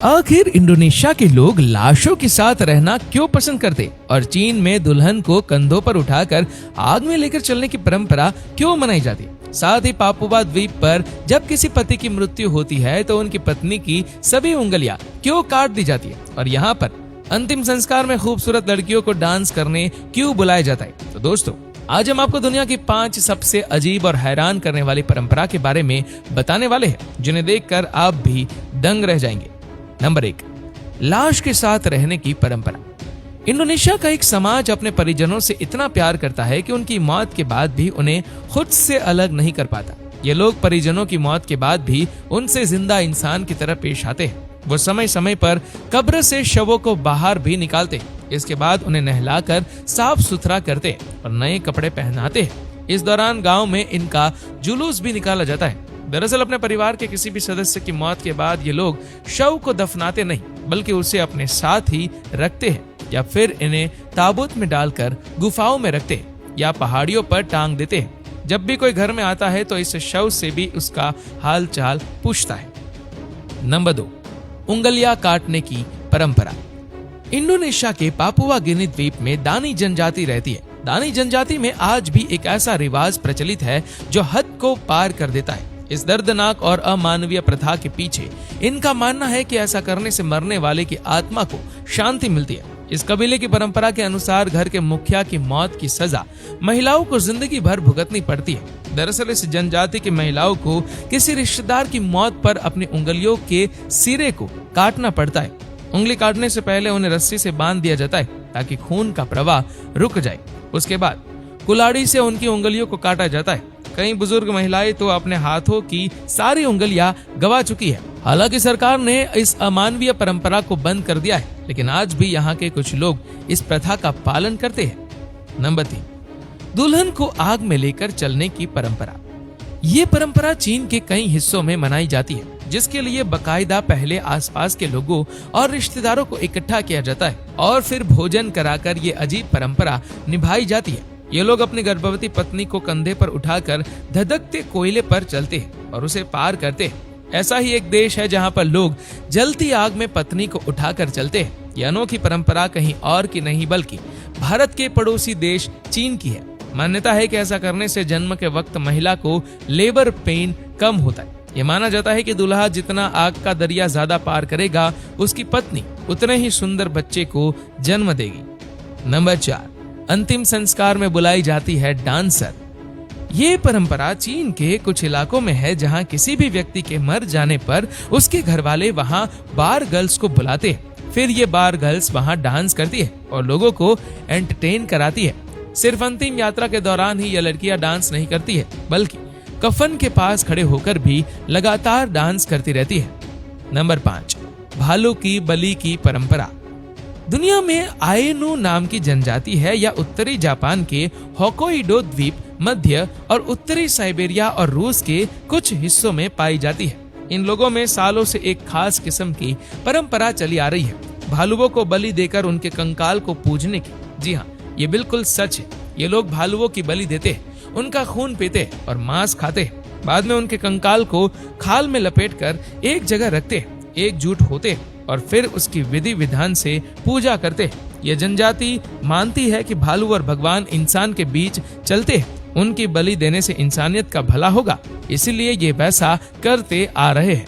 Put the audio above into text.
आखिर इंडोनेशिया के लोग लाशों के साथ रहना क्यों पसंद करते और चीन में दुल्हन को कंधों पर उठाकर आग में लेकर चलने की परंपरा क्यों मनाई जाती है। साथ ही पापुआ द्वीप पर जब किसी पति की मृत्यु होती है तो उनकी पत्नी की सभी उंगलियां क्यों काट दी जाती है और यहाँ पर अंतिम संस्कार में खूबसूरत लड़कियों को डांस करने क्यों बुलाया जाता है। तो दोस्तों, आज हम आपको दुनिया की 5 सबसे अजीब और हैरान करने वाली परंपरा के बारे में बताने वाले हैं, जिन्हें देखकर आप भी दंग रह जाएंगे। नंबर 1, लाश के साथ रहने की परंपरा। इंडोनेशिया का एक समाज अपने परिजनों से इतना प्यार करता है कि उनकी मौत के बाद भी उन्हें खुद से अलग नहीं कर पाता। ये लोग परिजनों की मौत के बाद भी उनसे जिंदा इंसान की तरह पेश आते हैं। वो समय समय पर कब्र से शवों को बाहर भी निकालते हैं। इसके बाद उन्हें नहलाकर साफ सुथरा करते हैं और नए कपड़े पहनाते हैं। इस दौरान गांव में इनका जुलूस भी निकाला जाता है। दरअसल अपने परिवार के किसी भी सदस्य की मौत के बाद ये लोग शव को दफनाते नहीं, बल्कि उसे अपने साथ ही रखते हैं या फिर इन्हें ताबूत में डालकर गुफाओं में रखते हैं या पहाड़ियों पर टांग देते हैं। जब भी कोई घर में आता है तो इस शव से भी उसका हाल चाल पूछता है। नंबर 2, उंगलियां काटने की परंपरा। इंडोनेशिया के पापुआ गिनी द्वीप में दानी जनजाति रहती है। दानी जनजाति में आज भी एक ऐसा रिवाज प्रचलित है जो हद को पार कर देता है। इस दर्दनाक और अमानवीय प्रथा के पीछे इनका मानना है कि ऐसा करने से मरने वाले की आत्मा को शांति मिलती है। इस कबीले की परंपरा के अनुसार घर के मुखिया की मौत की सजा महिलाओं को जिंदगी भर भुगतनी पड़ती है। दरअसल इस जनजाति की महिलाओं को किसी रिश्तेदार की मौत पर अपनी उंगलियों के सिरे को काटना पड़ता है। उंगली काटने से पहले उन्हें रस्सी से बांध दिया जाता है ताकि खून का प्रवाह रुक जाए। उसके बाद कुल्हाड़ी से उनकी उंगलियों को काटा जाता है। कई बुजुर्ग महिलाएं तो अपने हाथों की सारी उंगलियां गवा चुकी है। हालांकि सरकार ने इस अमानवीय परंपरा को बंद कर दिया है, लेकिन आज भी यहाँ के कुछ लोग इस प्रथा का पालन करते हैं। नंबर 3, दुल्हन को आग में लेकर चलने की परंपरा। ये परंपरा चीन के कई हिस्सों में मनाई जाती है, जिसके लिए बकायदा पहले आसपास के लोगों और रिश्तेदारों को इकट्ठा किया जाता है और फिर भोजन कराकर ये अजीब परंपरा निभाई जाती है। ये लोग अपनी गर्भवती पत्नी को कंधे पर उठाकर धधकते कोयले पर चलते हैं और उसे पार करते हैं। ऐसा ही एक देश है जहां पर लोग जलती आग में पत्नी को उठाकर चलते हैं। यह अनोखी परंपरा कहीं और की नहीं बल्कि भारत के पड़ोसी देश चीन की है। मान्यता है कि ऐसा करने से जन्म के वक्त महिला को लेबर पेन कम होता है। ये माना जाता है कि दूल्हा जितना आग का दरिया ज्यादा पार करेगा, उसकी पत्नी उतने ही सुंदर बच्चे को जन्म देगी। नंबर 4, अंतिम संस्कार में बुलाई जाती है डांसर। ये परंपरा चीन के कुछ इलाकों में है जहां किसी भी व्यक्ति के मर जाने पर उसके घर वाले वहां बार गर्ल्स को बुलाते हैं। फिर ये बार गर्ल्स वहां डांस करती है और लोगों को एंटरटेन कराती है। सिर्फ अंतिम यात्रा के दौरान ही ये लड़कियां डांस नहीं करती है, बल्कि कफन के पास खड़े होकर भी लगातार डांस करती रहती है। नंबर 5, भालू की बलि की परंपरा। दुनिया में आएनू नाम की जनजाति है। या उत्तरी जापान के होक्काइडो द्वीप, मध्य और उत्तरी साइबेरिया और रूस के कुछ हिस्सों में पाई जाती है। इन लोगों में सालों से एक खास किस्म की परंपरा चली आ रही है, भालुओं को बलि देकर उनके कंकाल को पूजने की। जी हाँ, ये बिल्कुल सच है। ये लोग भालुओं की बलि देते हैं, उनका खून पीते और मांस खाते हैं। बाद में उनके कंकाल को खाल में लपेटकर एक जगह रखते हैं, एकजुट होते हैं और फिर उसकी विधि विधान से पूजा करते हैं। यह जनजाति मानती है कि भालू और भगवान इंसान के बीच चलते हैं। उनकी बलि देने से इंसानियत का भला होगा, इसीलिए ये वैसा करते आ रहे हैं।